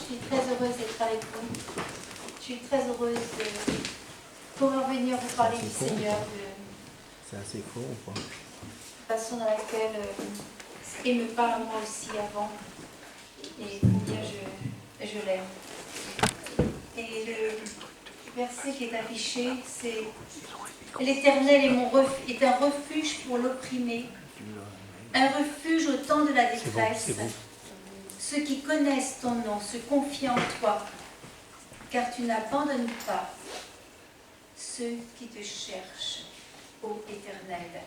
suis très heureuse d'être avec vous. Je suis très heureuse de pouvoir venir vous parler du Seigneur, C'est assez court ou pas? la façon dans laquelle il me parle à moi aussi avant et combien je l'aime. Et le verset qui est affiché, c'est « L'Éternel est un refuge pour l'opprimé, un refuge au temps de la détresse. Ceux qui connaissent ton nom se confient en toi, car tu n'abandonnes pas ceux qui te cherchent, ô Éternel. »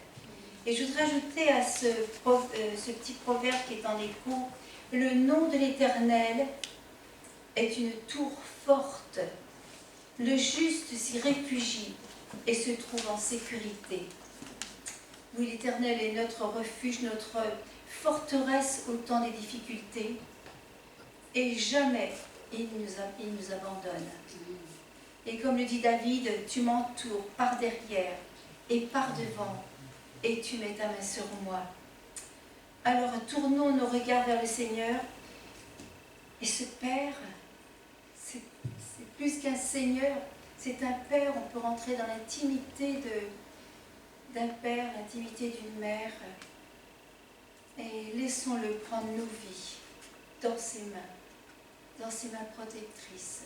Et je voudrais ajouter à ce petit proverbe qui est en écho, le nom de l'Éternel est une tour forte. Le juste s'y réfugie et se trouve en sécurité. Oui, l'Éternel est notre refuge, notre forteresse au temps des difficultés. Et jamais il nous abandonne. Et comme le dit David, tu m'entoures par derrière et par devant, et tu mets ta main sur moi. Alors tournons nos regards vers le Seigneur. Et ce Père, c'est plus qu'un Seigneur, c'est un Père. On peut rentrer dans l'intimité d'un Père, l'intimité d'une mère. Et laissons-le prendre nos vies dans ses mains protectrices.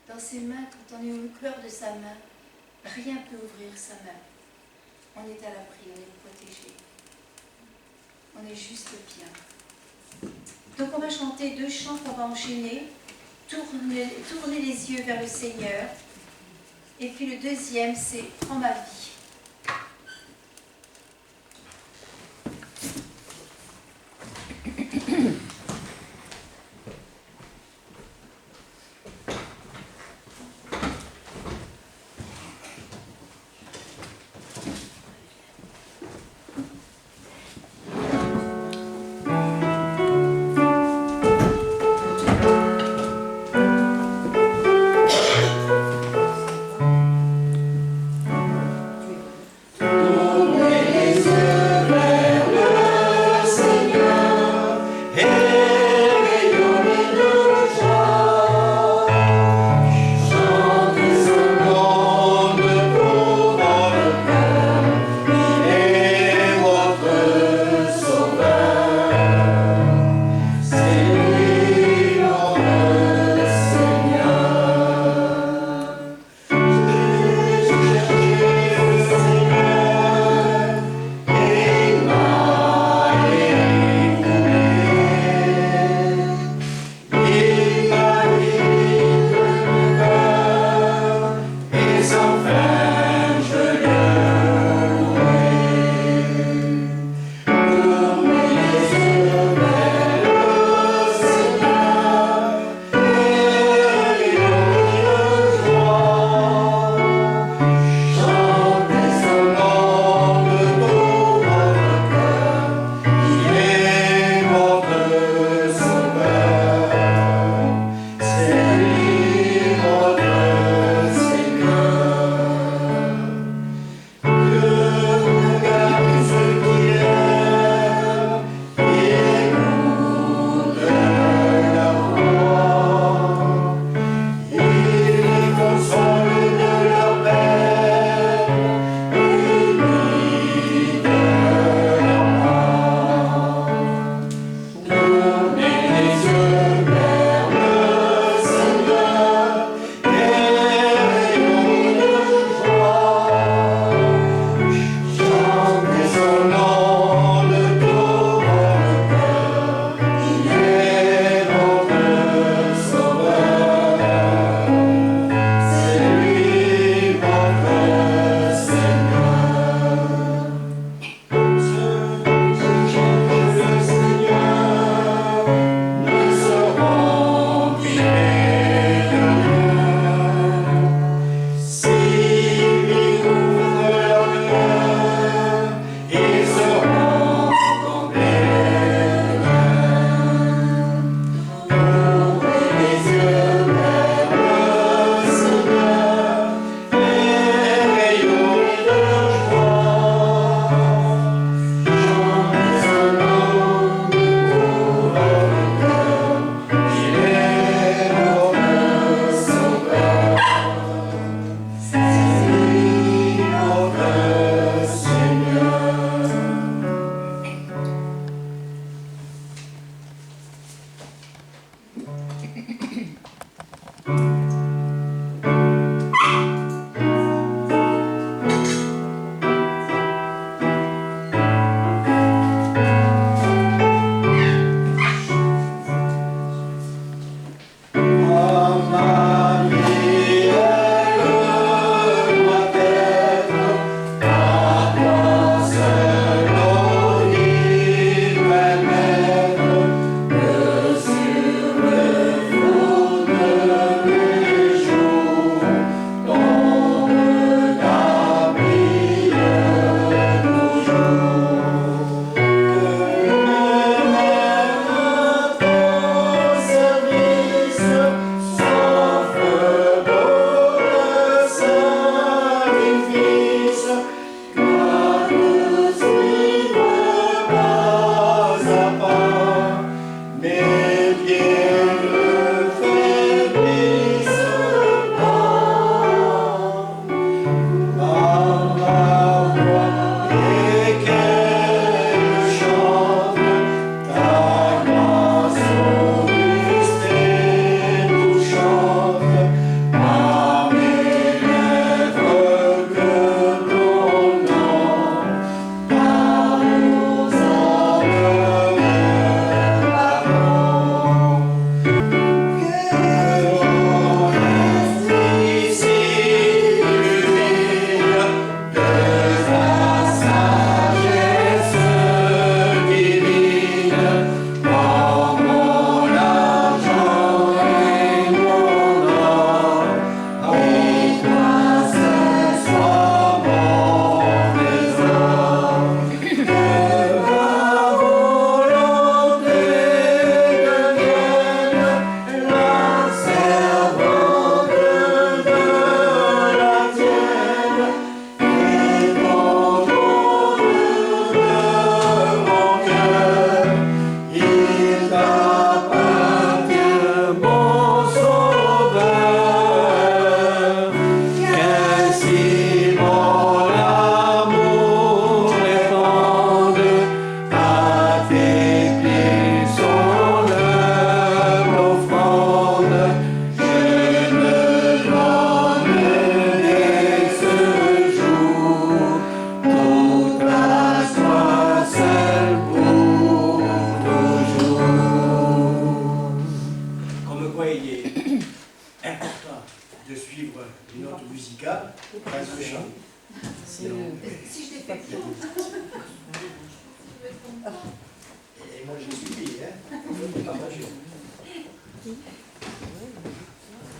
Dans ses mains, quand on est au cœur de sa main, rien ne peut ouvrir sa main. On est à l'abri, on est protégé. On est juste bien. Donc on va chanter 2 chants qu'on va enchaîner. Tourner les yeux vers le Seigneur. Et puis le deuxième, c'est « Prends ma vie ». Tu es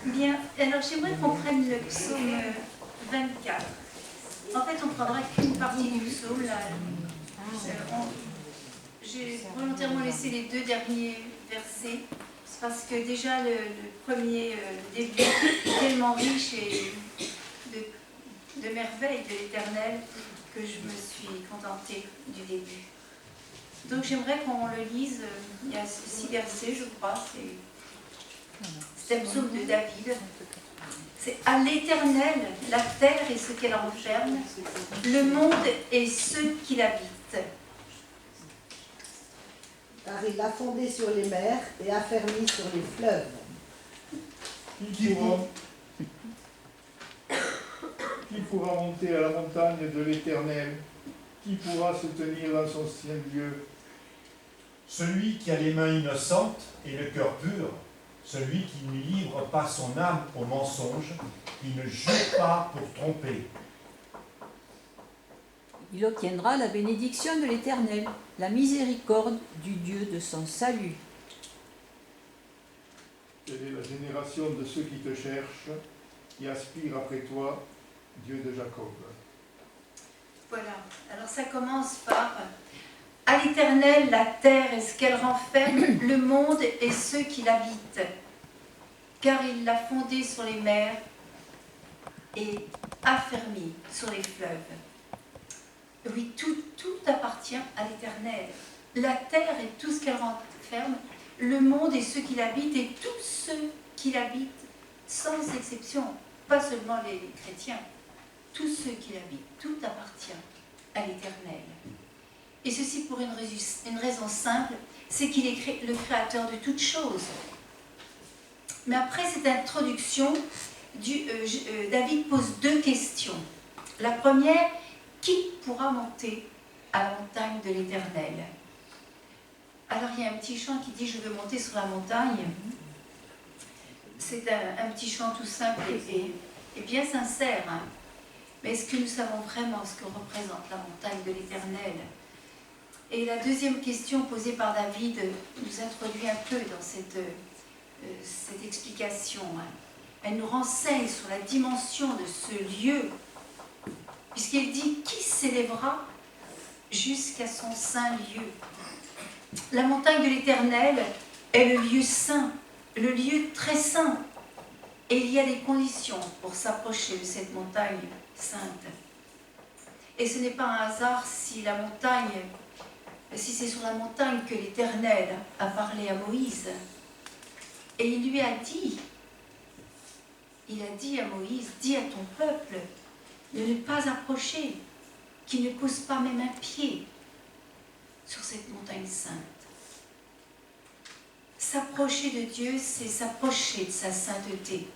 Bien, alors j'aimerais qu'on prenne le psaume 24. En fait, on ne prendra qu'une partie du psaume. Là. J'ai volontairement laissé les deux derniers versets, parce que déjà le premier début est tellement riche et de merveilles de l'Éternel que je me suis contentée du début. Donc j'aimerais qu'on le lise, il y a 6 versets je crois, c'est un psaume de David. C'est à l'Éternel la terre et ce qu'elle renferme, le monde et ceux qui l'habitent. Car il l'a fondé sur les mers et affermi sur les fleuves. Qui pourra monter à la montagne de l'Éternel? Qui pourra se tenir dans son saint lieu? Celui qui a les mains innocentes et le cœur pur, celui qui ne livre pas son âme au mensonge, qui ne jure pas pour tromper. Il obtiendra la bénédiction de l'Éternel, la miséricorde du Dieu de son salut. Quelle est la génération de ceux qui te cherchent, qui aspirent après toi, Dieu de Jacob? Voilà, alors ça commence par à l'Éternel la terre et ce qu'elle renferme, le monde et ceux qui l'habitent, car il l'a fondé sur les mers et affermi sur les fleuves. Oui, tout appartient à l'Éternel. La terre et tout ce qu'elle renferme, le monde et ceux qui l'habitent, et tous ceux qui l'habitent, sans exception, pas seulement les chrétiens, tous ceux qui l'habitent, tout appartient à l'Éternel. Et ceci pour une raison simple, c'est qu'il est le créateur de toutes choses. Mais après cette introduction, David pose deux questions. La première, qui pourra monter à la montagne de l'Éternel? Alors il y a un petit chant qui dit « Je veux monter sur la montagne ». C'est un petit chant tout simple et bien sincère. Hein. Mais est-ce que nous savons vraiment ce que représente la montagne de l'Éternel? Et la deuxième question posée par David nous introduit un peu dans cette explication. Hein. Elle nous renseigne sur la dimension de ce lieu, puisqu'il dit « Qui s'élèvera jusqu'à son saint lieu ?» La montagne de l'Éternel est le lieu saint, le lieu très saint. Et il y a des conditions pour s'approcher de cette montagne sainte. Et ce n'est pas un hasard si c'est sur la montagne que l'Éternel a parlé à Moïse. Et il lui a dit à Moïse, dis à ton peuple de ne pas approcher, qu'il ne pose pas même un pied sur cette montagne sainte. S'approcher de Dieu, c'est s'approcher de sa sainteté.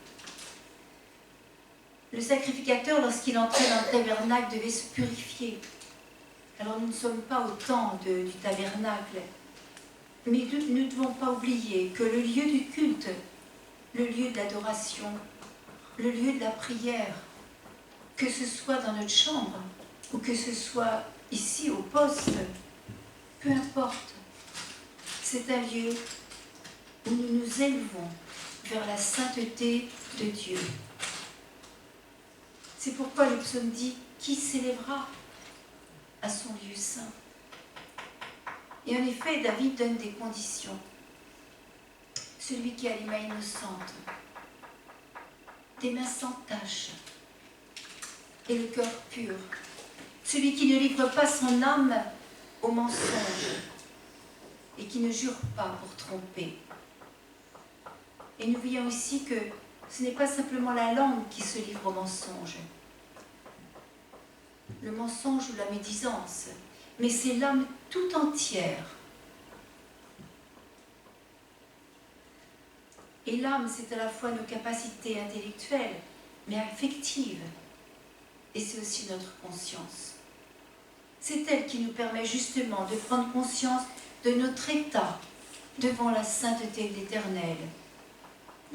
Le sacrificateur, lorsqu'il entrait dans le tabernacle, devait se purifier. Alors nous ne sommes pas au temps du tabernacle, mais nous ne devons pas oublier que le lieu du culte, le lieu de l'adoration, le lieu de la prière, que ce soit dans notre chambre ou que ce soit ici au poste, peu importe, c'est un lieu où nous nous élevons vers la sainteté de Dieu. C'est pourquoi le psaume dit « Qui s'élèvera à son lieu saint ?» Et en effet, David donne des conditions. Celui qui a les mains innocentes, des mains sans tache et le cœur pur. Celui qui ne livre pas son âme au mensonge et qui ne jure pas pour tromper. Et nous voyons ici que ce n'est pas simplement la langue qui se livre au mensonge, le mensonge ou la médisance, mais c'est l'âme tout entière. Et l'âme, c'est à la fois nos capacités intellectuelles, mais affectives, et c'est aussi notre conscience. C'est elle qui nous permet justement de prendre conscience de notre état devant la sainteté de l'Éternel,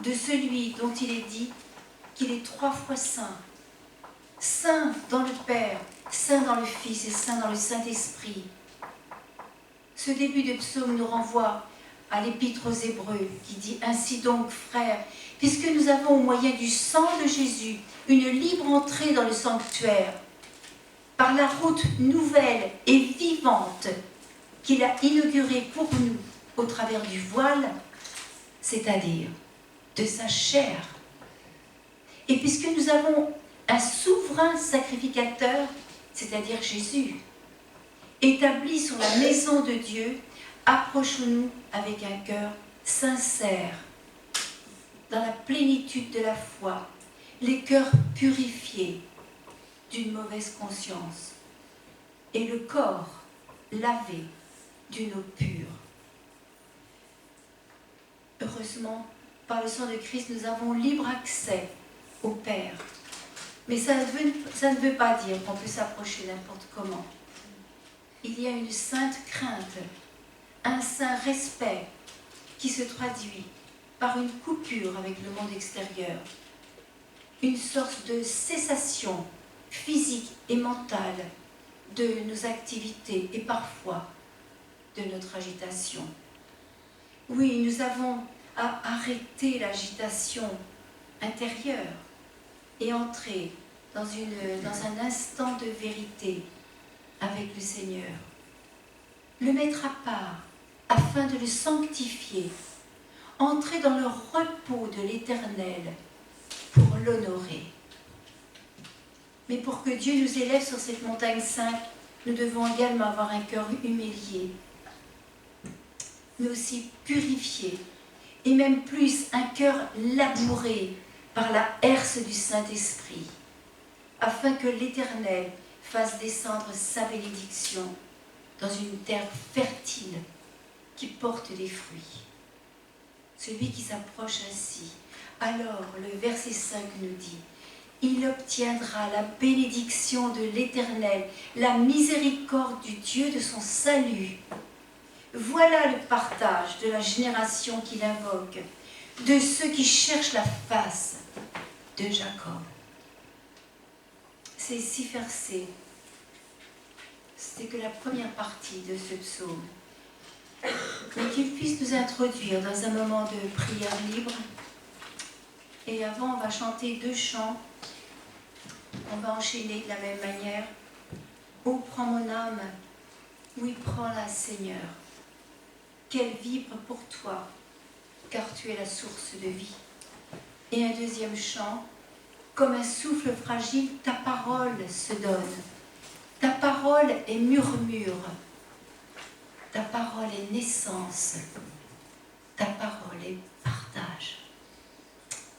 de celui dont il est dit qu'il est 3 fois saint, saint dans le Père, saint dans le Fils et saint dans le Saint-Esprit. Ce début de psaume nous renvoie à l'Épître aux Hébreux qui dit « Ainsi donc, frères, puisque nous avons au moyen du sang de Jésus une libre entrée dans le sanctuaire, par la route nouvelle et vivante qu'il a inaugurée pour nous au travers du voile, c'est-à-dire de sa chair. Et puisque nous avons un souverain sacrificateur, c'est-à-dire Jésus, établi sur la maison de Dieu, approchons-nous avec un cœur sincère, dans la plénitude de la foi, les cœurs purifiés d'une mauvaise conscience et le corps lavé d'une eau pure. Heureusement, par le sang de Christ, nous avons libre accès au Père. Mais ça ne veut pas dire qu'on peut s'approcher n'importe comment. Il y a une sainte crainte, un saint respect qui se traduit par une coupure avec le monde extérieur, une sorte de cessation physique et mentale de nos activités et parfois de notre agitation. Oui, nous avons à arrêter l'agitation intérieure et entrer dans un instant de vérité avec le Seigneur. Le mettre à part afin de le sanctifier, entrer dans le repos de l'Éternel pour l'honorer. Mais pour que Dieu nous élève sur cette montagne sainte, nous devons également avoir un cœur humilié, mais aussi purifié, et même plus un cœur labouré par la herse du Saint-Esprit, afin que l'Éternel fasse descendre sa bénédiction dans une terre fertile qui porte des fruits. celui qui s'approche ainsi. Alors, le verset 5 nous dit, il obtiendra la bénédiction de l'Éternel, la miséricorde du Dieu de son salut. Voilà le partage de la génération qu'il invoque, de ceux qui cherchent la face de Jacob. Ces 6 versets, c'était que la première partie de ce psaume. Mais qu'il puisse nous introduire dans un moment de prière libre. Et avant, on va chanter 2 chants. On va enchaîner de la même manière. Où prend mon âme? Oui, prends-la, Seigneur. Qu'elle vibre pour toi, car tu es la source de vie. Et un deuxième chant. Comme un souffle fragile, ta parole se donne. Ta parole est murmure. Ta parole est naissance. Ta parole est partage.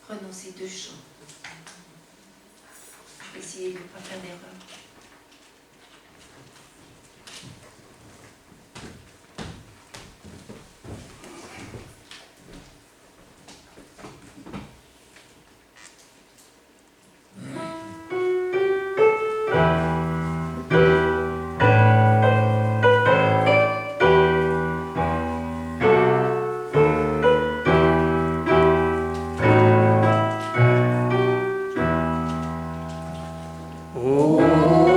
Prenons ces 2 chants. Je vais essayer de ne pas faire d'erreur. Oh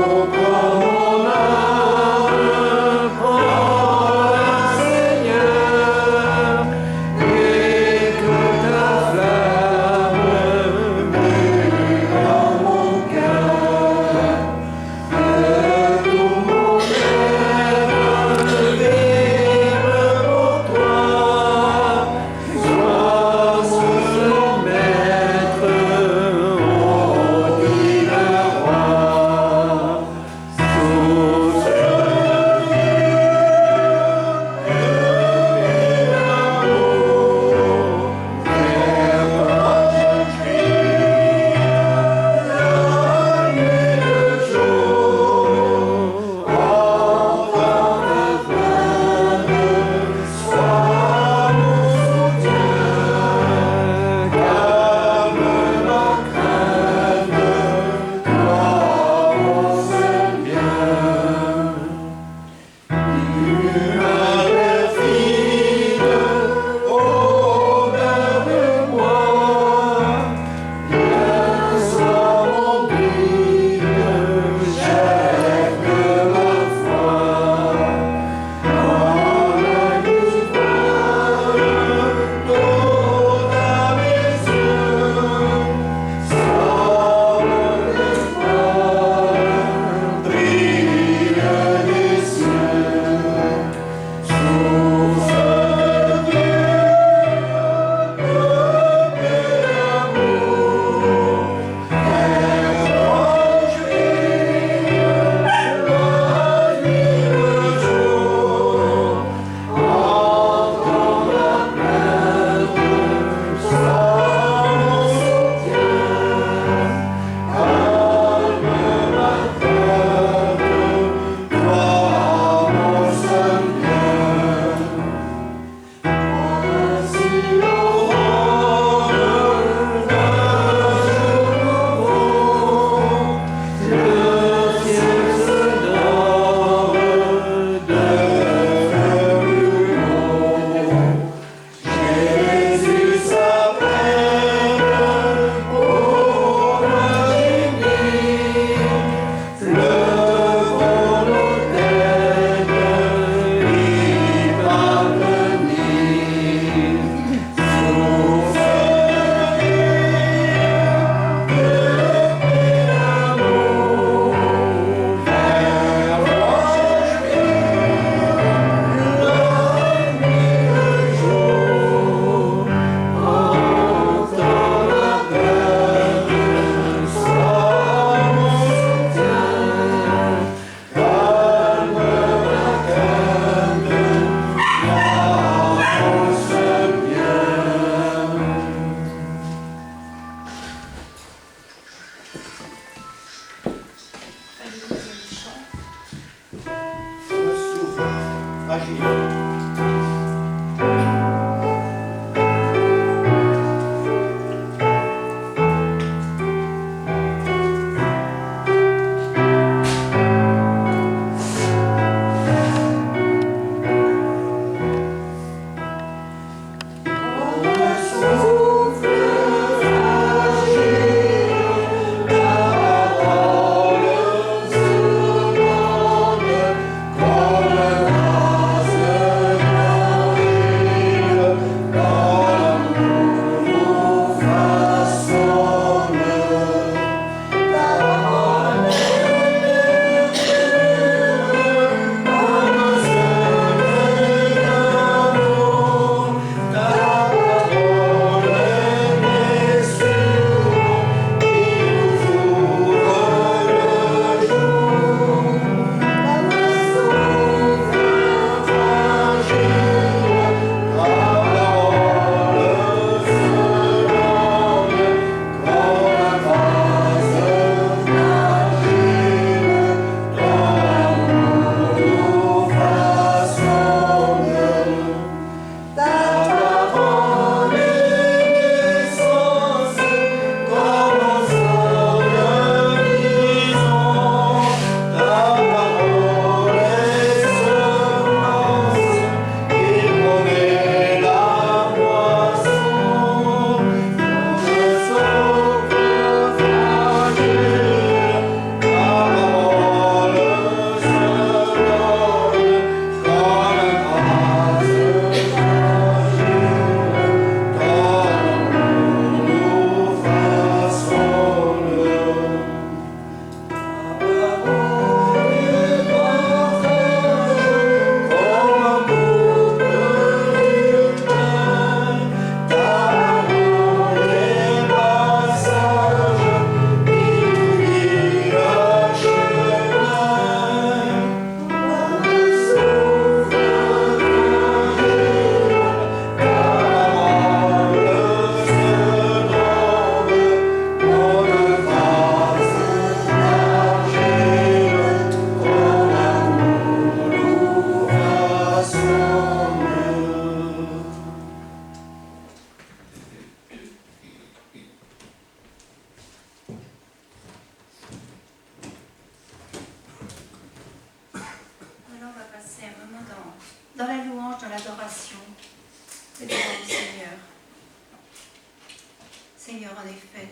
Seigneur, en effet,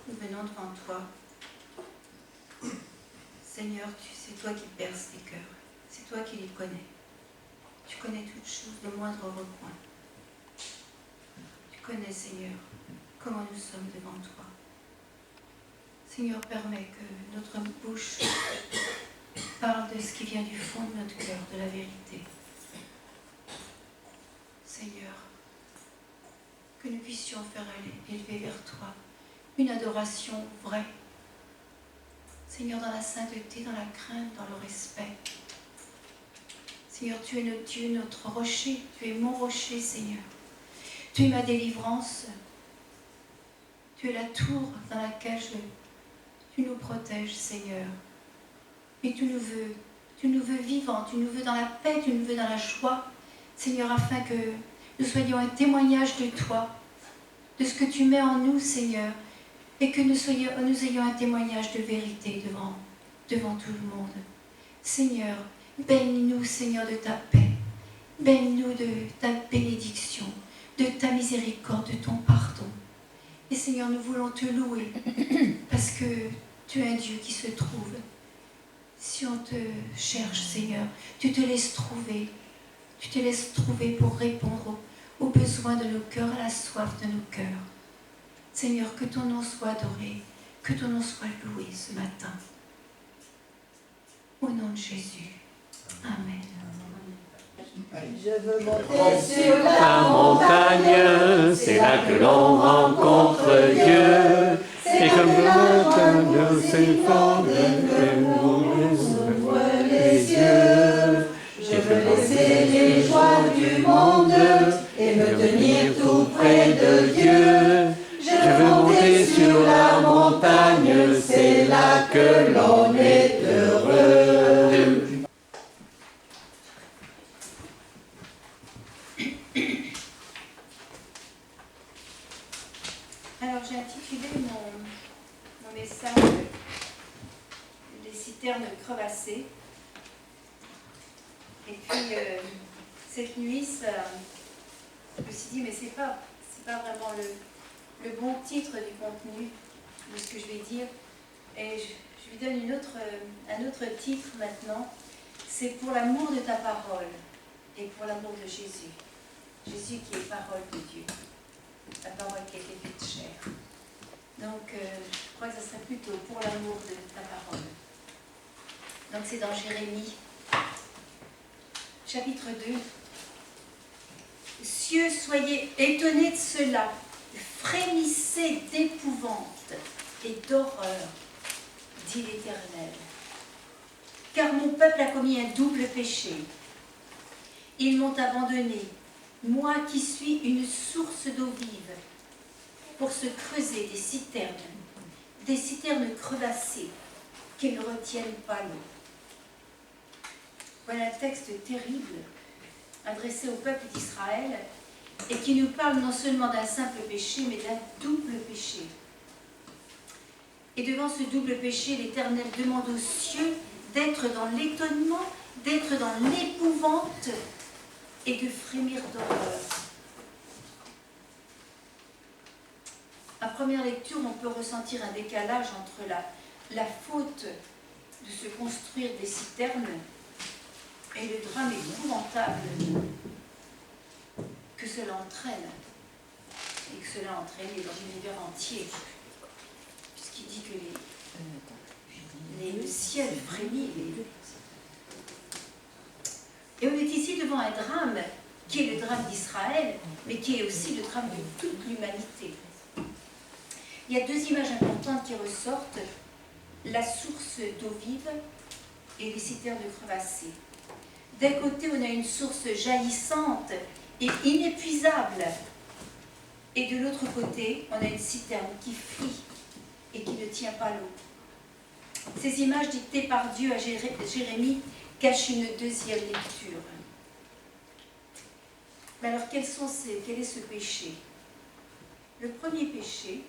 nous venons devant toi. Seigneur, c'est toi qui perces les cœurs. C'est toi qui les connais. Tu connais toutes choses, le moindre recoin. Tu connais, Seigneur, comment nous sommes devant toi. Seigneur, permets que notre bouche parle de ce qui vient du fond de notre cœur, de la vérité. Seigneur, que nous puissions faire élever vers toi une adoration vraie. Seigneur, dans la sainteté, dans la crainte, dans le respect. Seigneur, tu es notre Dieu, notre rocher. Tu es mon rocher, Seigneur. Tu es ma délivrance. Tu es la tour dans laquelle tu nous protèges, Seigneur. Mais tu nous veux vivants, tu nous veux dans la paix, tu nous veux dans la joie, Seigneur, afin que nous soyons un témoignage de toi, de ce que tu mets en nous, Seigneur, et que nous ayons un témoignage de vérité devant tout le monde. Seigneur, bénis-nous, Seigneur, de ta paix, bénis-nous de ta bénédiction, de ta miséricorde, de ton pardon. Et Seigneur, nous voulons te louer, parce que tu es un Dieu qui se trouve. Si on te cherche, Seigneur, tu te laisses trouver. Tu te laisses trouver pour répondre aux besoins de nos cœurs, à la soif de nos cœurs. Seigneur, que ton nom soit adoré, que ton nom soit loué ce matin. Au nom de Jésus. Amen. Je veux monter sur La montagne, c'est là que l'on rencontre Dieu. C'est comme la montagne s'effondre, ouvre les yeux. Je veux laisser les joies du monde et me tenir tout près de Dieu. Je veux monter sur la montagne, c'est là que l'on est heureux. Alors j'ai intitulé mon message Les citernes crevassées. Et puis cette nuit, je me suis dit, mais c'est pas vraiment le bon titre du contenu de ce que je vais dire. Et je lui donne un autre titre maintenant. C'est pour l'amour de ta parole et pour l'amour de Jésus. Jésus qui est parole de Dieu. La parole qui a été faite chair. Donc, je crois que ça serait plutôt pour l'amour de ta parole. Donc, c'est dans Jérémie, chapitre 2. Cieux, soyez étonnés de cela, frémissez d'épouvante et d'horreur, dit l'Éternel. Car mon peuple a commis un double péché. Ils m'ont abandonné, moi qui suis une source d'eau vive, pour se creuser des citernes crevassées qui ne retiennent pas l'eau. Voilà un texte terrible adressé au peuple d'Israël et qui nous parle non seulement d'un simple péché, mais d'un double péché. Et devant ce double péché, l'Éternel demande aux cieux d'être dans l'étonnement, d'être dans l'épouvante et de frémir d'horreur. À première lecture, on peut ressentir un décalage entre la faute de se construire des citernes et le drame épouvantable que cela entraîne, et que cela a entraîné dans l'univers entier, puisqu'il dit que le ciel frémit. Et on est ici devant un drame qui est le drame d'Israël, mais qui est aussi le drame de toute l'humanité. Il y a deux images importantes qui ressortent, la source d'eau vive et les citernes crevassées. D'un côté, on a une source jaillissante et inépuisable, et de l'autre côté, on a une citerne qui fuit et qui ne tient pas l'eau. Ces images dictées par Dieu à Jérémie cachent une deuxième lecture. Mais alors, quel est ce péché? Le premier péché,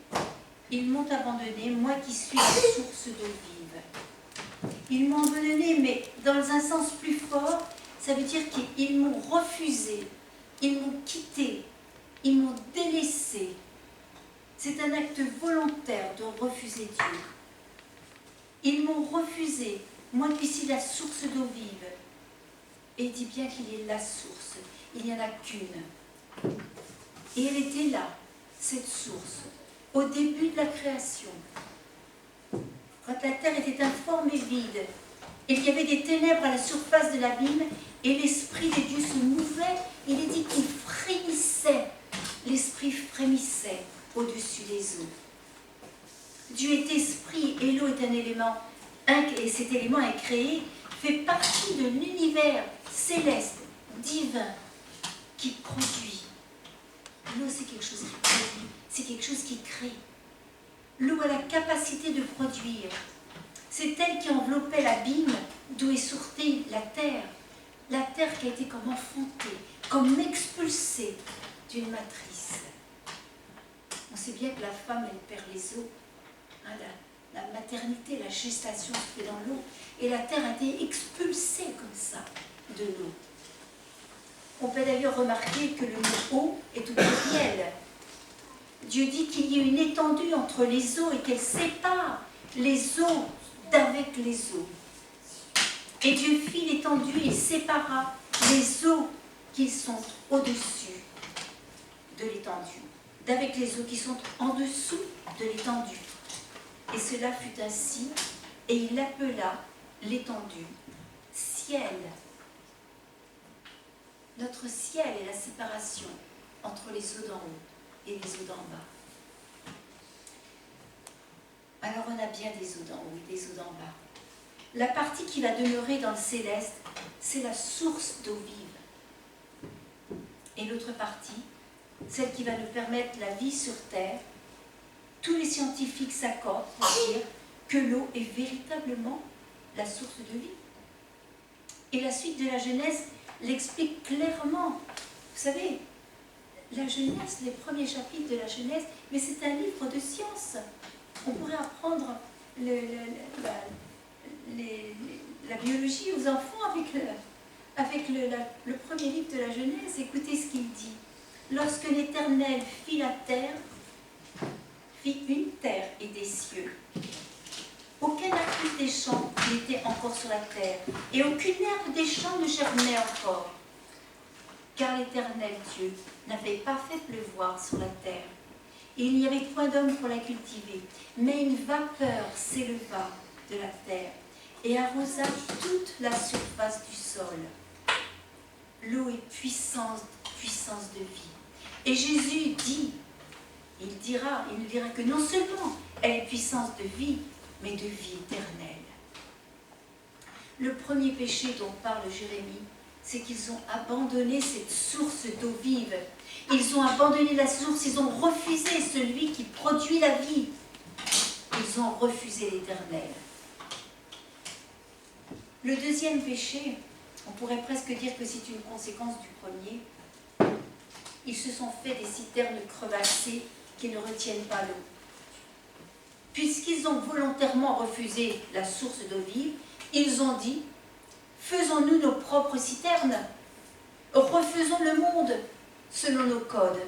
ils m'ont abandonné, moi qui suis la source d'eau vive. Ils m'ont abandonné, mais dans un sens plus fort, ça veut dire qu'ils m'ont refusé, ils m'ont quitté, ils m'ont délaissé. C'est un acte volontaire de refuser Dieu. Ils m'ont refusé, moi qui suis la source d'eau vive. Et il dit bien qu'il est la source, il n'y en a qu'une. Et elle était là, cette source, au début de la création. Quand la terre était informe et vide, il y avait des ténèbres à la surface de l'abîme, et l'Esprit de Dieu se mouvait, il est dit qu'il frémissait, l'Esprit frémissait au-dessus des eaux. Dieu est esprit et l'eau est un élément, et cet élément est créé, fait partie de l'univers céleste, divin, qui produit. L'eau, c'est quelque chose qui produit, c'est quelque chose qui crée. L'eau a la capacité de produire. C'est elle qui enveloppait l'abîme, d'où est sortie la terre qui a été comme enfantée, comme expulsée d'une matrice. On sait bien que la femme, elle perd les os. Hein, la maternité, la gestation se fait dans l'eau. Et la terre a été expulsée comme ça de l'eau. On peut d'ailleurs remarquer que le mot eau est au pluriel. Dieu dit qu'il y a une étendue entre les eaux et qu'elle sépare les eaux d'avec les eaux. Et Dieu fit l'étendue et sépara les eaux qui sont au-dessus de l'étendue, d'avec les eaux qui sont en dessous de l'étendue. Et cela fut ainsi, et il appela l'étendue ciel. Notre ciel est la séparation entre les eaux d'en haut et les eaux d'en bas. Alors on a bien des eaux d'en haut et des eaux d'en bas. La partie qui va demeurer dans le céleste, c'est la source d'eau vive. Et l'autre partie, celle qui va nous permettre la vie sur terre, tous les scientifiques s'accordent pour dire que l'eau est véritablement la source de vie. Et la suite de la Genèse l'explique clairement. Vous savez, la Genèse, les premiers chapitres de la Genèse, mais c'est un livre de science. On pourrait apprendre la biologie aux enfants avec le premier livre de la Genèse. Écoutez ce qu'il dit. Lorsque l'Éternel fit la terre, fit une terre et des cieux. Aucun arbuste des champs n'était encore sur la terre, et aucune herbe des champs ne germait encore, car l'Éternel Dieu n'avait pas fait pleuvoir sur la terre. Et il n'y avait point d'homme pour la cultiver, mais une vapeur s'éleva de la terre et arrosa toute la surface du sol. L'eau est puissance de vie. Et Jésus dit, il nous dira que non seulement elle est puissance de vie, mais de vie éternelle. Le premier péché dont parle Jérémie, c'est qu'ils ont abandonné cette source d'eau vive. Ils ont abandonné la source, ils ont refusé celui qui produit la vie. Ils ont refusé l'Éternel. Le deuxième péché, on pourrait presque dire que c'est une conséquence du premier. Ils se sont fait des citernes crevassées qui ne retiennent pas l'eau. Puisqu'ils ont volontairement refusé la source d'eau vive, ils ont dit, faisons-nous nos propres citernes, refaisons le monde selon nos codes.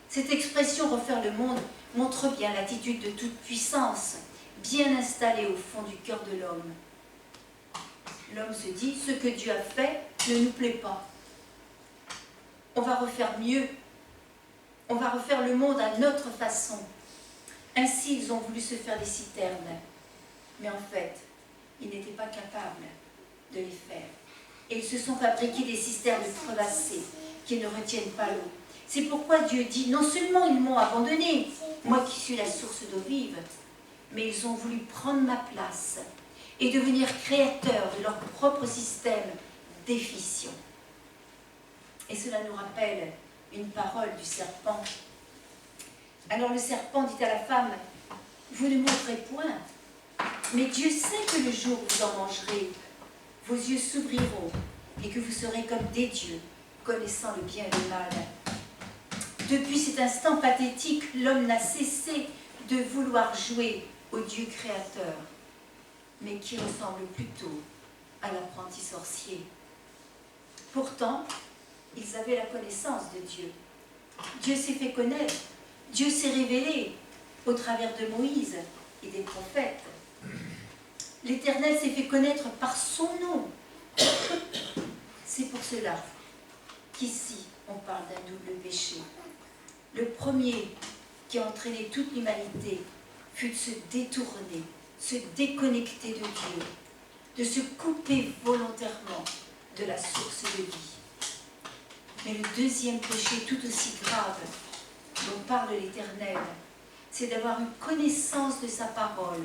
Cette expression « refaire le monde » montre bien l'attitude de toute puissance, bien installée au fond du cœur de l'homme. L'homme se dit, ce que Dieu a fait ne nous plaît pas. On va refaire mieux. On va refaire le monde à notre façon. Ainsi, ils ont voulu se faire des citernes. Mais en fait, ils n'étaient pas capables de les faire. Et ils se sont fabriqués des cisternes crevassées qui ne retiennent pas l'eau. C'est pourquoi Dieu dit, non seulement ils m'ont abandonné, moi qui suis la source d'eau vive, mais ils ont voulu prendre ma place et devenir créateurs de leur propre système déficient. Et cela nous rappelle une parole du serpent. Alors le serpent dit à la femme, vous ne mourrez point, mais Dieu sait que le jour où vous en mangerez, vos yeux s'ouvriront et que vous serez comme des dieux, connaissant le bien et le mal. Depuis cet instant pathétique, l'homme n'a cessé de vouloir jouer au Dieu créateur, mais qui ressemble plutôt à l'apprenti sorcier. Pourtant, ils avaient la connaissance de Dieu. Dieu s'est fait connaître Dieu s'est révélé au travers de Moïse et des prophètes. L'Éternel s'est fait connaître par son nom. C'est pour cela qu'ici, on parle d'un double péché. Le premier qui a entraîné toute l'humanité fut de se détourner, se déconnecter de Dieu, de se couper volontairement de la source de vie. Mais le deuxième péché, tout aussi grave, dont parle l'Éternel, c'est d'avoir eu connaissance de sa parole,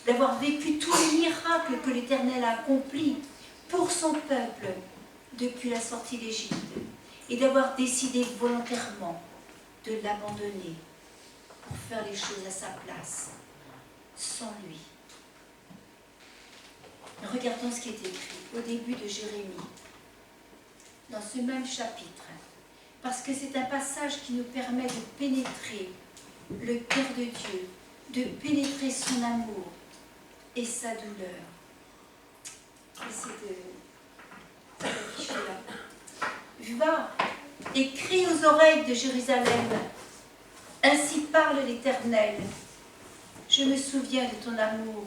d'avoir vécu tous les miracles que l'Éternel a accomplis pour son peuple depuis la sortie d'Égypte, et d'avoir décidé volontairement de l'abandonner pour faire les choses à sa place, sans lui. Regardons ce qui est écrit au début de Jérémie, dans ce même chapitre, parce que c'est un passage qui nous permet de pénétrer le cœur de Dieu, de pénétrer son amour et sa douleur. Et c'est d'afficher là. Va et crie aux oreilles de Jérusalem. Ainsi parle l'Éternel. Je me souviens de ton amour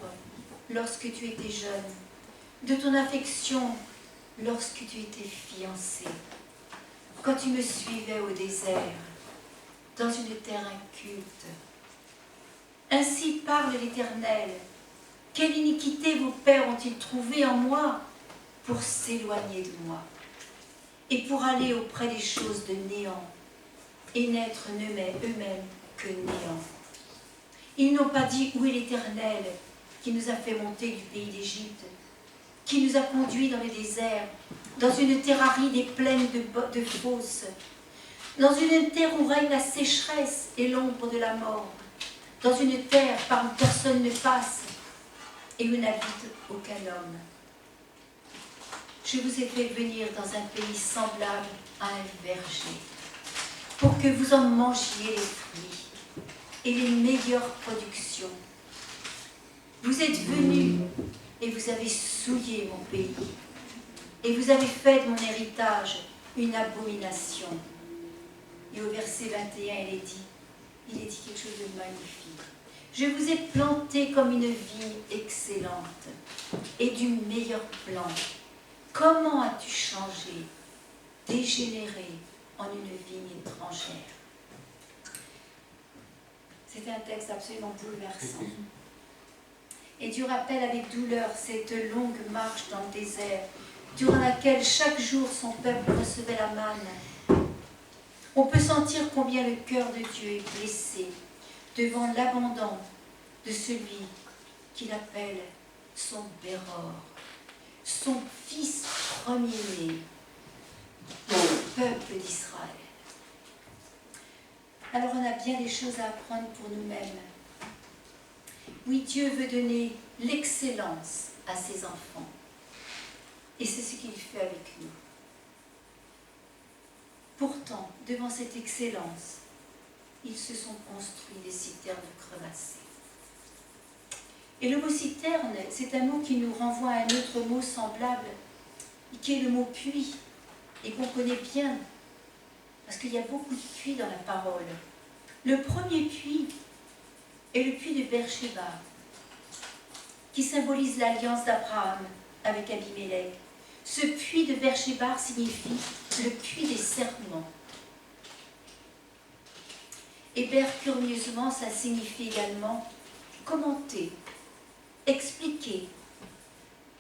lorsque tu étais jeune, de ton affection lorsque tu étais fiancé, quand tu me suivais au désert, dans une terre inculte. Ainsi parle l'Éternel. Quelle iniquité vos pères ont-ils trouvé en moi pour s'éloigner de moi et pour aller auprès des choses de néant et n'être eux-mêmes que néant. Ils n'ont pas dit où est l'Éternel qui nous a fait monter du pays d'Égypte, qui nous a conduits dans le désert, dans une terre aride et pleine de fosses, dans une terre où règne la sécheresse et l'ombre de la mort, dans une terre par où personne ne passe et où n'habite aucun homme. Je vous ai fait venir dans un pays semblable à un verger, pour que vous en mangiez les fruits et les meilleures productions. Vous êtes venus et vous avez souillé mon pays, et vous avez fait de mon héritage une abomination. Et au verset 21, il est dit quelque chose de magnifique. Je vous ai planté comme une vigne excellente et du meilleur plan. Comment as-tu changé, dégénéré en une vigne étrangère? C'est un texte absolument bouleversant. Et Dieu rappelle avec douleur cette longue marche dans le désert, durant laquelle chaque jour son peuple recevait la manne. On peut sentir combien le cœur de Dieu est blessé devant l'abandon de celui qu'il appelle son Béror, son fils premier-né, le peuple d'Israël. Alors on a bien des choses à apprendre pour nous-mêmes. Oui, Dieu veut donner l'excellence à ses enfants. Et c'est ce qu'il fait avec nous. Pourtant, devant cette excellence, ils se sont construits des citernes crevassées. Et le mot citerne, c'est un mot qui nous renvoie à un autre mot semblable, qui est le mot puits, et qu'on connaît bien, parce qu'il y a beaucoup de puits dans la parole. Le premier puits est le puits de Beersheba, qui symbolise l'alliance d'Abraham avec Abimelech. Ce puits de Beersheba signifie le puits des serments. Et Ber, curieusement, ça signifie également commenter, expliquer,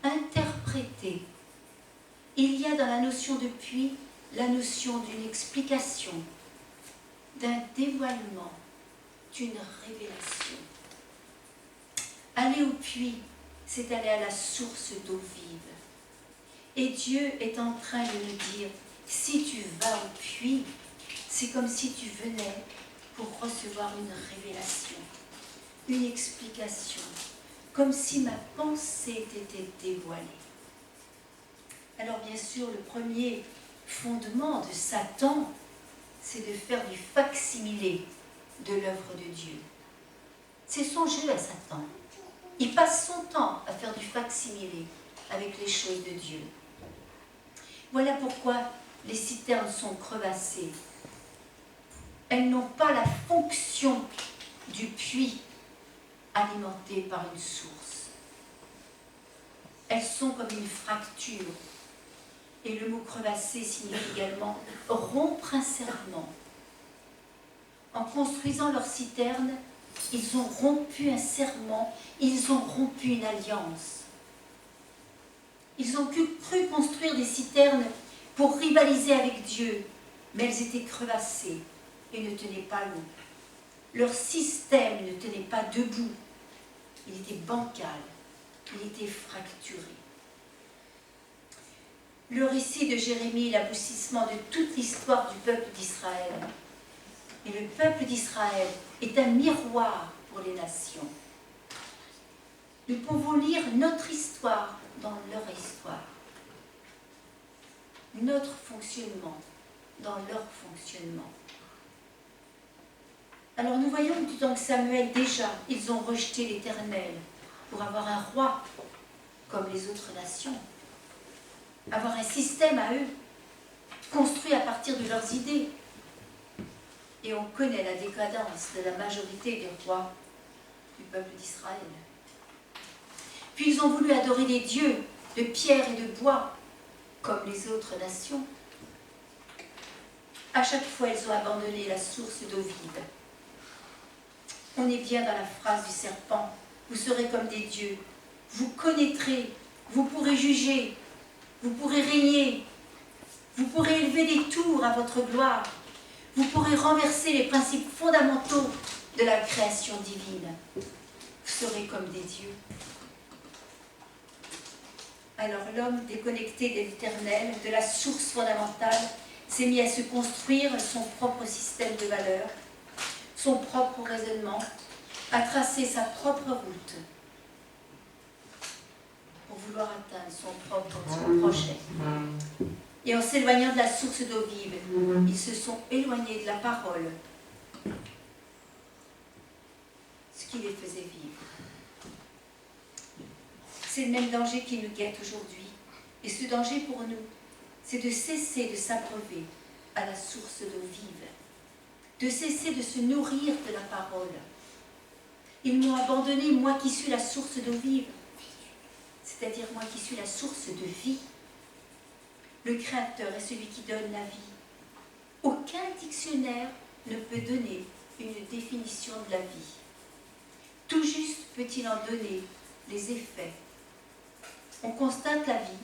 interpréter. Il y a dans la notion de puits la notion d'une explication, d'un dévoilement, d'une révélation. Aller au puits, c'est aller à la source d'eau vive. Et Dieu est en train de nous dire, si tu vas au puits, c'est comme si tu venais pour recevoir une révélation, une explication, comme si ma pensée t'était dévoilée. Alors bien sûr, le premier fondement de Satan, c'est de faire du fac-similé de l'œuvre de Dieu. C'est son jeu à Satan. Il passe son temps à faire du fac-similé avec les choses de Dieu. Voilà pourquoi les citernes sont crevassées. Elles n'ont pas la fonction du puits alimenté par une source. Elles sont comme une fracture. Et le mot crevassé signifie également rompre un serment. En construisant leur citerne, ils ont rompu un serment, ils ont rompu une alliance. Ils ont cru construire des citernes pour rivaliser avec Dieu, mais elles étaient crevassées et ne tenaient pas l'eau. Leur système ne tenait pas debout, il était bancal, il était fracturé. Le récit de Jérémie est l'aboutissement de toute l'histoire du peuple d'Israël. Et le peuple d'Israël est un miroir pour les nations. Nous pouvons lire notre histoire dans leur histoire. Notre fonctionnement dans leur fonctionnement. Alors nous voyons que du temps que Samuel, déjà, ils ont rejeté l'Éternel pour avoir un roi comme les autres nations. Avoir un système à eux, construit à partir de leurs idées. Et on connaît la décadence de la majorité des rois du peuple d'Israël. Puis ils ont voulu adorer des dieux de pierre et de bois, comme les autres nations. À chaque fois, ils ont abandonné la source d'eau vive. On est bien dans la phrase du serpent, vous serez comme des dieux, vous connaîtrez, vous pourrez juger, vous pourrez régner, vous pourrez élever des tours à votre gloire, vous pourrez renverser les principes fondamentaux de la création divine. Vous serez comme des dieux. Alors l'homme déconnecté de l'Éternel, de la source fondamentale, s'est mis à se construire son propre système de valeurs, son propre raisonnement, à tracer sa propre route pour vouloir atteindre son projet. Et en s'éloignant de la source d'eau vive, ils se sont éloignés de la parole, ce qui les faisait vivre. C'est le même danger qui nous guette aujourd'hui. Et ce danger pour nous, c'est de cesser de s'abreuver à la source d'eau vive, de cesser de se nourrir de la parole. Ils m'ont abandonné, moi qui suis la source d'eau vive, c'est-à-dire moi qui suis la source de vie. Le Créateur est celui qui donne la vie. Aucun dictionnaire ne peut donner une définition de la vie. Tout juste peut-il en donner les effets. On constate la vie,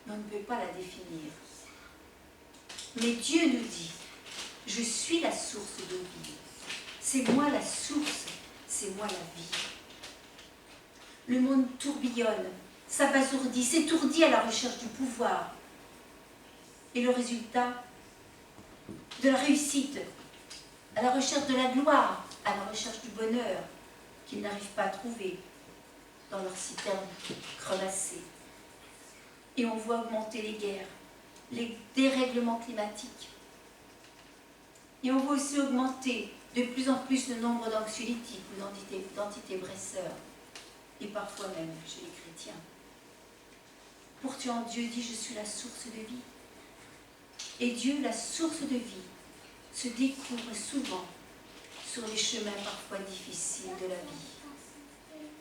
mais on ne peut pas la définir. Mais Dieu nous dit, je suis la source d'eau vive. C'est moi la source, c'est moi la vie. Le monde tourbillonne, s'abasourdit, s'étourdit à la recherche du pouvoir. Et le résultat, de la réussite, à la recherche de la gloire, à la recherche du bonheur, qu'ils n'arrivent pas à trouver dans leur citerne crevassée. Et on voit augmenter les guerres, les dérèglements climatiques. Et on voit aussi augmenter de plus en plus le nombre d'anxiolytiques ou d'antidépresseurs, et parfois même chez les chrétiens. Pourtant, Dieu dit, je suis la source de vie. Et Dieu, la source de vie, se découvre souvent sur les chemins parfois difficiles de la vie.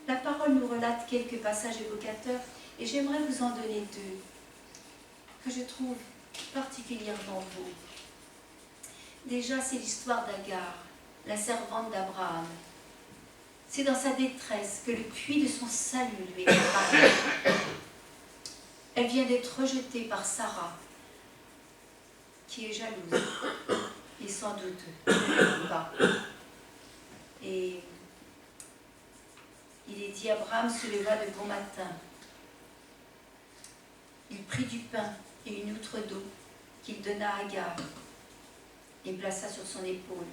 La parole nous relate quelques passages évocateurs et j'aimerais vous en donner deux que je trouve particulièrement beaux. Déjà, c'est l'histoire d'Agar, la servante d'Abraham. C'est dans sa détresse que le puits de son salut lui est apparu. Elle vient d'être rejetée par Sarah, qui est jalouse et sans doute ne l'aime pas. Et il est dit, Abraham se leva de bon matin. Il prit du pain et une outre d'eau qu'il donna à Agar et plaça sur son épaule.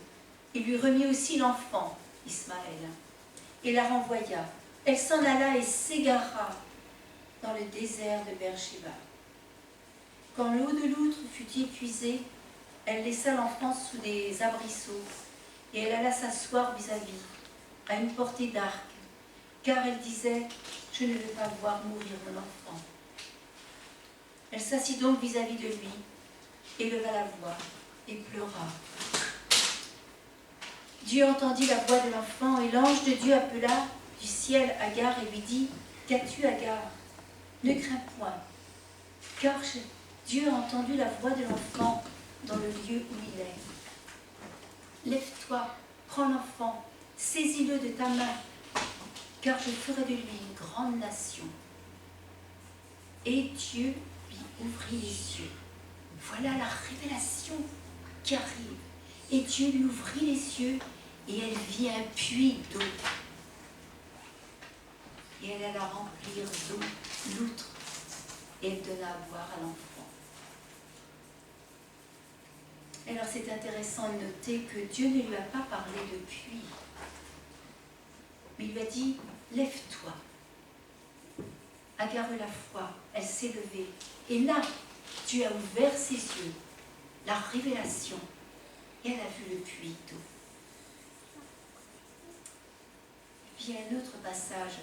Il lui remit aussi l'enfant, Ismaël, et la renvoya. Elle s'en alla et s'égara dans le désert de Beersheba. Quand l'eau de l'outre fut épuisée, elle laissa l'enfant sous des arbrisseaux et elle alla s'asseoir vis-à-vis, à une portée d'arc, car elle disait, je ne veux pas voir mourir mon enfant. Elle s'assit donc vis-à-vis de lui, éleva la voix et pleura. Dieu entendit la voix de l'enfant et l'ange de Dieu appela du ciel Agar et lui dit, « Qu'as-tu, Agar? Ne crains point, car Dieu a entendu la voix de l'enfant dans le lieu où il est. Lève-toi, prends l'enfant, saisis-le de ta main, car je ferai de lui une grande nation. » Et Dieu lui ouvrit les yeux. Voilà la révélation qui arrive. Et Dieu lui ouvrit les yeux et elle vit un puits d'eau. Et elle alla remplir d'eau l'outre et elle donna à boire à l'enfant. Alors c'est intéressant de noter que Dieu ne lui a pas parlé de puits, mais il lui a dit, lève-toi. Agar eut la foi, elle s'est levée. Et là, Dieu a ouvert ses yeux, la révélation, et elle a vu le puits d'eau. Et puis il y a un autre passage,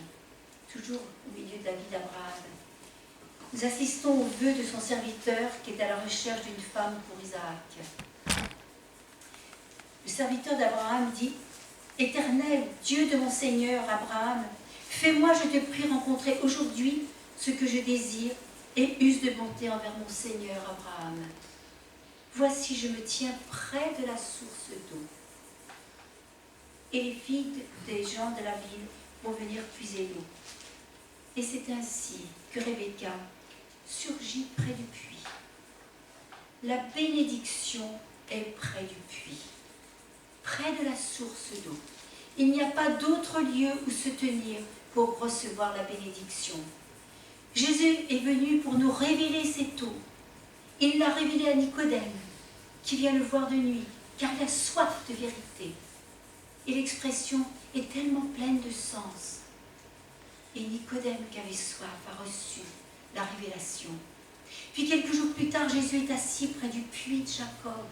toujours au milieu de la vie d'Abraham. Nous assistons au vœu de son serviteur qui est à la recherche d'une femme pour Isaac. Le serviteur d'Abraham dit, « Éternel, Dieu de mon Seigneur Abraham, fais-moi, je te prie, rencontrer aujourd'hui ce que je désire et use de bonté envers mon Seigneur Abraham. Voici, je me tiens près de la source d'eau. Et les filles des gens de la ville vont venir puiser l'eau. » Et c'est ainsi que Rebecca surgit près du puits. La bénédiction est près du puits, près de la source d'eau. Il n'y a pas d'autre lieu où se tenir pour recevoir la bénédiction. Jésus est venu pour nous révéler cette eau. Il l'a révélée à Nicodème, qui vient le voir de nuit, car il a soif de vérité. Et l'expression est tellement pleine de sens. Et Nicodème, qui avait soif, a reçu la révélation. Puis quelques jours plus tard, Jésus est assis près du puits de Jacob.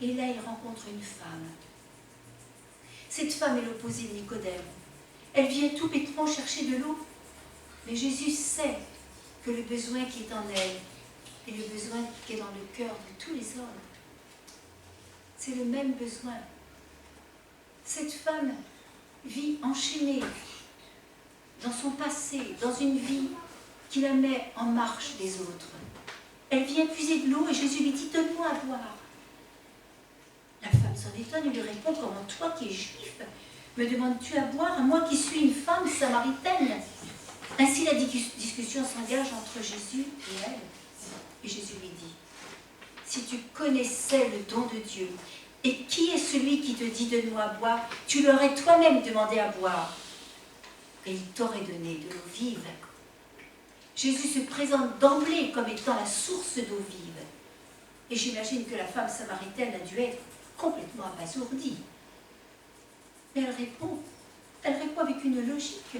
Et là, il rencontre une femme. Cette femme est l'opposé de Nicodème. Elle vient tout bêtement chercher de l'eau. Mais Jésus sait que le besoin qui est en elle est le besoin qui est dans le cœur de tous les hommes. C'est le même besoin. Cette femme vit enchaînée dans son passé, dans une vie qui la met en marche des autres. Elle vient puiser de l'eau et Jésus lui dit, donne-moi à boire. La femme s'en étonne et lui répond, comment toi qui es juif, me demandes-tu à boire, moi qui suis une femme samaritaine? Ainsi la discussion s'engage entre Jésus et elle. Et Jésus lui dit, si tu connaissais le don de Dieu, et qui est celui qui te dit donne-moi à boire, tu l'aurais toi-même demandé à boire. Et il t'aurait donné de l'eau vive. Jésus se présente d'emblée comme étant la source d'eau vive. Et j'imagine que la femme samaritaine a dû être complètement abasourdie. Mais elle répond avec une logique.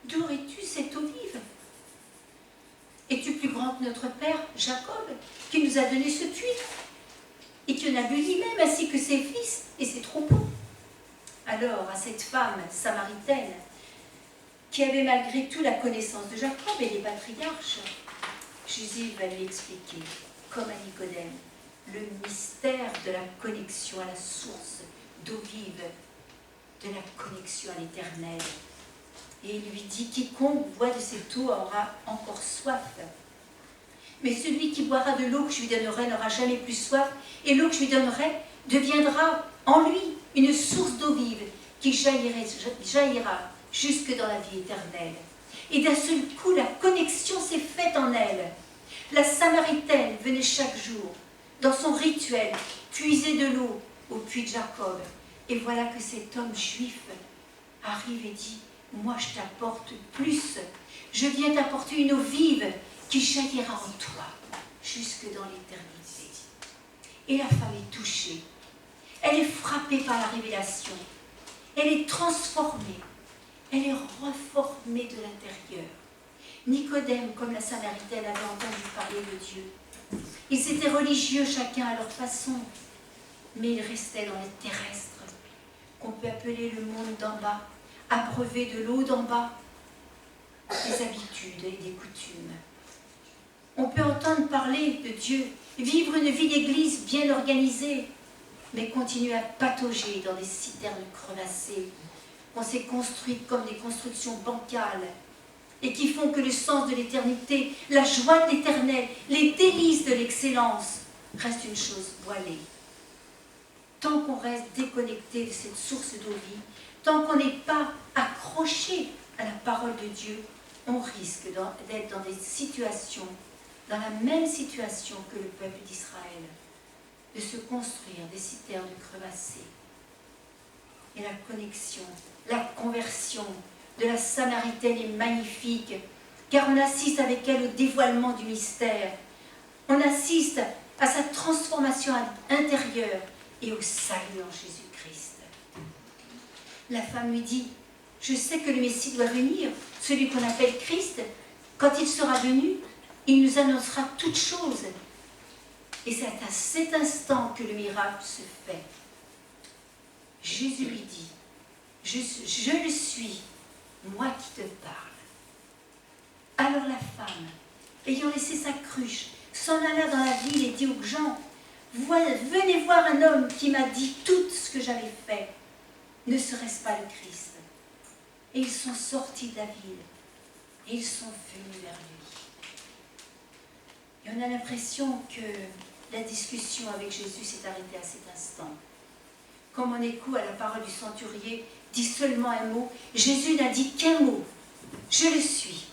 D'où aurais-tu cette eau vive? Es-tu plus grand que notre père Jacob, qui nous a donné ce puits, et qui en a bu lui-même, ainsi que ses fils et ses troupeaux? Alors, à cette femme samaritaine, qui avait malgré tout la connaissance de Jacob et des patriarches, Jésus va lui expliquer, comme à Nicodème, le mystère de la connexion à la source d'eau vive, de la connexion à l'éternel. Et il lui dit, quiconque boit de cette eau aura encore soif. Mais celui qui boira de l'eau que je lui donnerai n'aura jamais plus soif, et l'eau que je lui donnerai deviendra en lui une source d'eau vive qui jaillira jusque dans la vie éternelle. Et d'un seul coup, la connexion s'est faite en elle. La Samaritaine venait chaque jour, dans son rituel, puiser de l'eau au puits de Jacob. Et voilà que cet homme juif arrive et dit, moi je t'apporte plus, je viens t'apporter une eau vive qui jaillira en toi, jusque dans l'éternité. Et la femme est touchée, elle est frappée par la révélation, elle est transformée, elle est reformée de l'intérieur. Nicodème, comme la Samaritaine, avait entendu parler de Dieu. Ils étaient religieux chacun à leur façon, mais ils restaient dans les terrestres, qu'on peut appeler le monde d'en bas, abreuvé de l'eau d'en bas, des habitudes et des coutumes. On peut entendre parler de Dieu, vivre une vie d'église bien organisée, mais continuent à patauger dans des citernes crevassées, qu'on s'est construites comme des constructions bancales, et qui font que le sens de l'éternité, la joie de l'éternel, les délices de l'excellence restent une chose voilée. Tant qu'on reste déconnecté de cette source d'eau vive, tant qu'on n'est pas accroché à la parole de Dieu, on risque d'être dans des situations, dans la même situation que le peuple d'Israël, de se construire des citernes crevassées. Et la connexion, la conversion de la Samaritaine est magnifique, car on assiste avec elle au dévoilement du mystère. On assiste à sa transformation intérieure et au salut en Jésus-Christ. La femme lui dit, je sais que le Messie doit venir, celui qu'on appelle Christ. Quand il sera venu, il nous annoncera toutes choses. Et c'est à cet instant que le miracle se fait. Jésus lui dit, je le suis, moi qui te parle. Alors la femme, ayant laissé sa cruche, s'en alla dans la ville et dit aux gens, venez voir un homme qui m'a dit tout ce que j'avais fait. Ne serait-ce pas le Christ? Et ils sont sortis de la ville et ils sont venus vers lui. Et on a l'impression que la discussion avec Jésus s'est arrêtée à cet instant. Comme en écho à la parole du centurier, dit seulement un mot. Jésus n'a dit qu'un mot. Je le suis.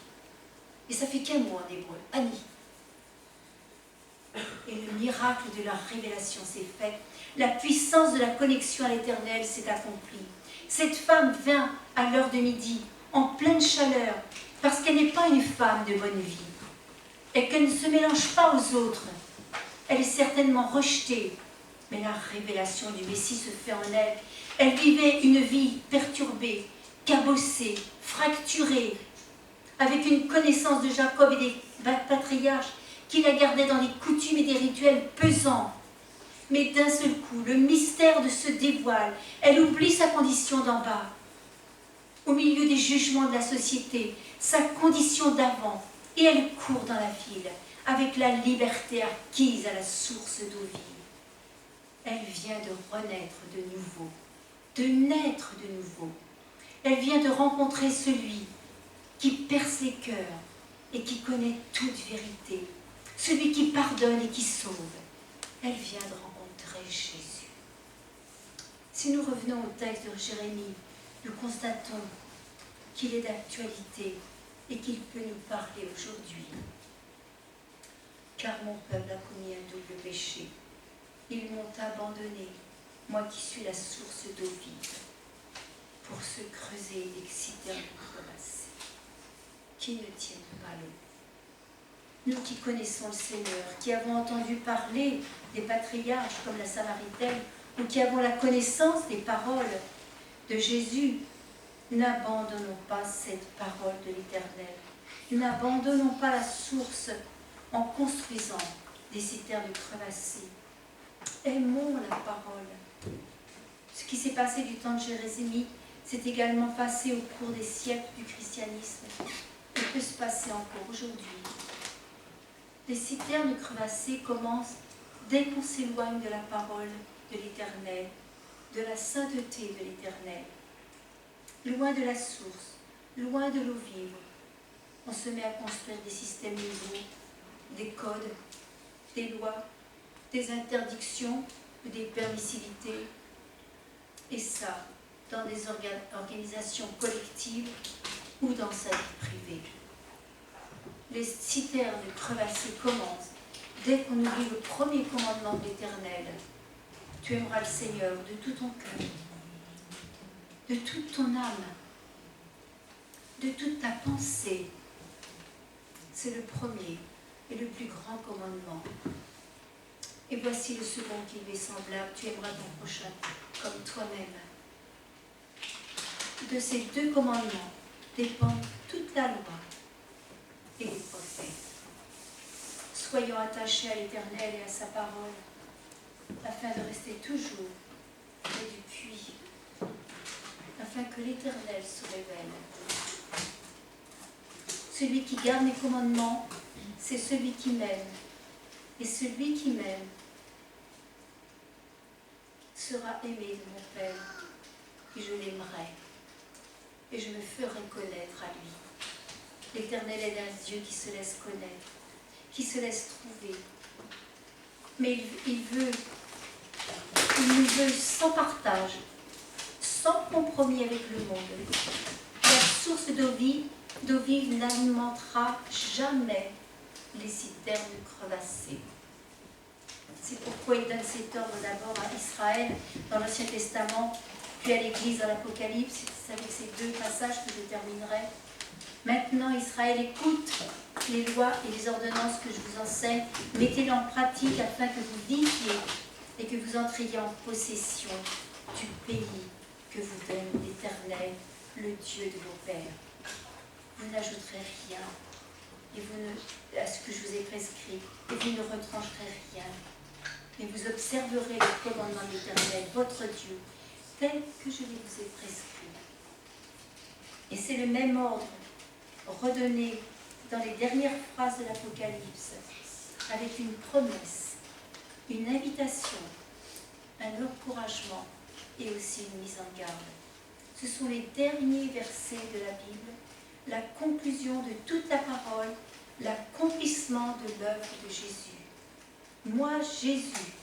Et ça fait qu'un mot en hébreu. Ani. Et le miracle de leur révélation s'est fait. La puissance de la connexion à l'Éternel s'est accomplie. Cette femme vint à l'heure de midi, en pleine chaleur, parce qu'elle n'est pas une femme de bonne vie, et qu'elle ne se mélange pas aux autres. Elle est certainement rejetée, mais la révélation du Messie se fait en elle. Elle vivait une vie perturbée, cabossée, fracturée, avec une connaissance de Jacob et des patriarches qui la gardaient dans des coutumes et des rituels pesants. Mais d'un seul coup, le mystère de se dévoile. Elle oublie sa condition d'en bas. Au milieu des jugements de la société, sa condition d'avant, et elle court dans la ville, avec la liberté acquise à la source d'eau vive. Elle vient de renaître de nouveau, de naître de nouveau. Elle vient de rencontrer celui qui perce les cœurs et qui connaît toute vérité, celui qui pardonne et qui sauve. Elle vient de rencontrer Jésus. Si nous revenons au texte de Jérémie, nous constatons qu'il est d'actualité et qu'il peut nous parler aujourd'hui. Car mon peuple a commis un double péché. Ils m'ont abandonné, moi qui suis la source d'eau vive, pour se creuser des citernes crevassées qui ne tiennent pas l'eau. Nous qui connaissons le Seigneur, qui avons entendu parler des patriarches comme la Samaritaine, ou qui avons la connaissance des paroles de Jésus, n'abandonnons pas cette parole de l'Éternel. N'abandonnons pas la source en construisant des citernes crevassées. Aimons la parole. Ce qui s'est passé du temps de Jérémie s'est également passé au cours des siècles du christianisme et peut se passer encore aujourd'hui. Les citernes crevassées commencent dès qu'on s'éloigne de la parole de l'Éternel, de la sainteté de l'Éternel. Loin de la source, loin de l'eau vive, on se met à construire des systèmes nouveaux, des codes, des lois, des interdictions ou des permissivités. Et ça, dans des organisations collectives ou dans sa vie privée. Les citernes crevassées commencent dès qu'on oublie le premier commandement de l'Éternel. Tu aimeras le Seigneur de tout ton cœur, de toute ton âme, de toute ta pensée. C'est le premier et le plus grand commandement. Et voici le second qui lui est semblable. Tu aimeras ton prochain comme toi-même. De ces deux commandements dépend toute la loi et les prophètes. Soyons attachés à l'Éternel et à sa parole, afin de rester toujours près du puits, afin que l'Éternel se révèle. Celui qui garde mes commandements, c'est celui qui m'aime. Et celui qui m'aime sera aimé de mon Père, et je l'aimerai, et je me ferai connaître à lui. L'Éternel est un Dieu qui se laisse connaître, qui se laisse trouver. Mais il nous veut sans partage, sans compromis avec le monde. La source d'eau vive n'alimentera jamais les citernes crevassées. C'est pourquoi il donne cet ordre d'abord à Israël dans l'Ancien Testament, puis à l'Église dans l'Apocalypse. C'est avec ces deux passages que je terminerai. Maintenant, Israël, écoute les lois et les ordonnances que je vous enseigne. Mettez-les en pratique afin que vous viviez et que vous entriez en possession du pays que vous donne l'Éternel, le Dieu de vos pères. Vous n'ajouterez rien à ce que je vous ai prescrit, et vous ne retrancherez rien. Mais vous observerez le commandement de l'Éternel, votre Dieu, tel que je les vous ai prescrits. Et c'est le même ordre redonné dans les dernières phrases de l'Apocalypse, avec une promesse, une invitation, un encouragement et aussi une mise en garde. Ce sont les derniers versets de la Bible, la conclusion de toute la parole, l'accomplissement de l'œuvre de Jésus. Moi, Jésus,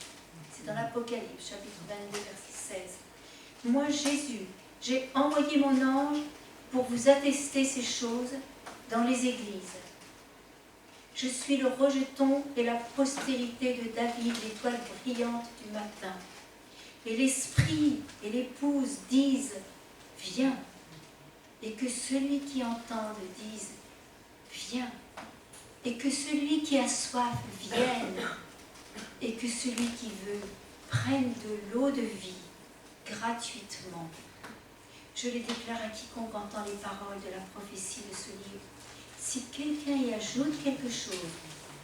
c'est dans l'Apocalypse, chapitre 22, verset 16. Moi, Jésus, j'ai envoyé mon ange pour vous attester ces choses dans les églises. Je suis le rejeton et la postérité de David, l'étoile brillante du matin. Et l'esprit et l'épouse disent, viens. Et que celui qui entende dise, viens. Et que celui qui a soif vienne. Et que celui qui veut prenne de l'eau de vie gratuitement. Je les déclare à quiconque entend les paroles de la prophétie de ce livre. Si quelqu'un y ajoute quelque chose,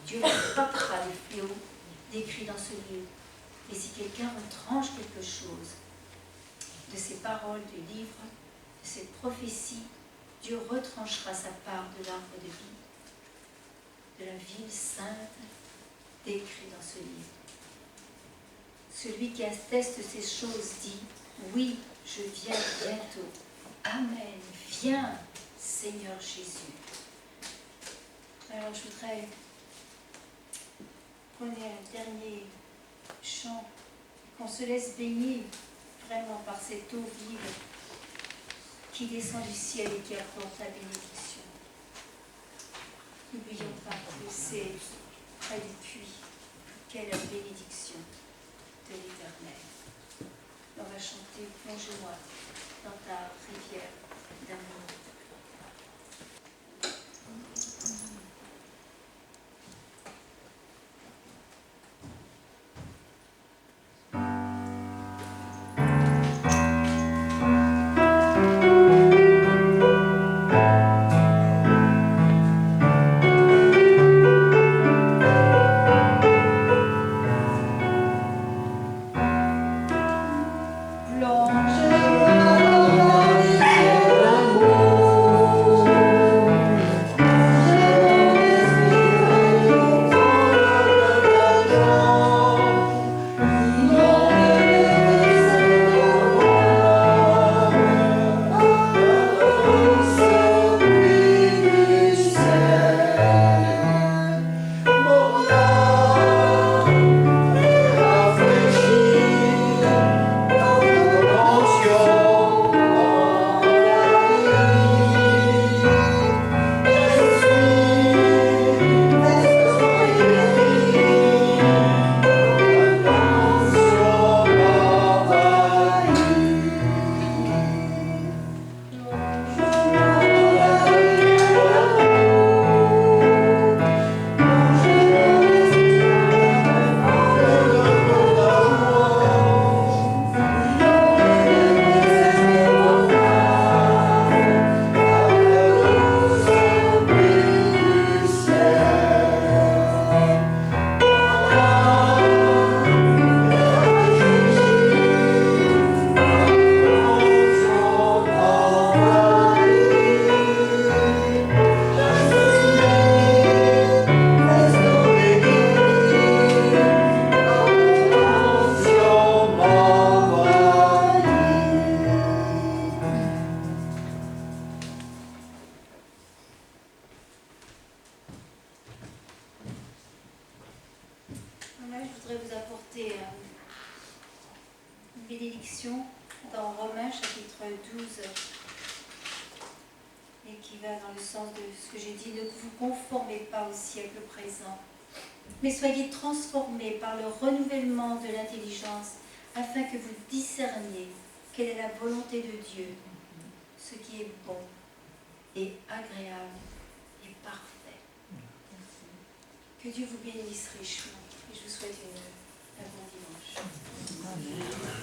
Dieu lui frappera les fléaux décrits dans ce livre. Et si quelqu'un retranche quelque chose de ces paroles du livre, de cette prophétie, Dieu retranchera sa part de l'arbre de vie, de la ville sainte décrite dans ce livre. Celui qui atteste ces choses dit, oui, je viens bientôt. Amen. Viens, Seigneur Jésus. Alors je voudrais qu'on ait un dernier chant, qu'on se laisse baigner vraiment par cette eau vive qui descend du ciel et qui apporte la bénédiction. N'oublions pas que c'est près du puits qu'est la bénédiction de l'Éternel. On va chanter « Plonge-moi dans ta rivière d'amour ». Plonge-moi bénédiction dans Romains chapitre 12 et qui va dans le sens de ce que j'ai dit, ne vous conformez pas au siècle présent, mais soyez transformés par le renouvellement de l'intelligence afin que vous discerniez quelle est la volonté de Dieu, ce qui est bon et agréable et parfait. Que Dieu vous bénisse richement et je vous souhaite un bon dimanche. Amen.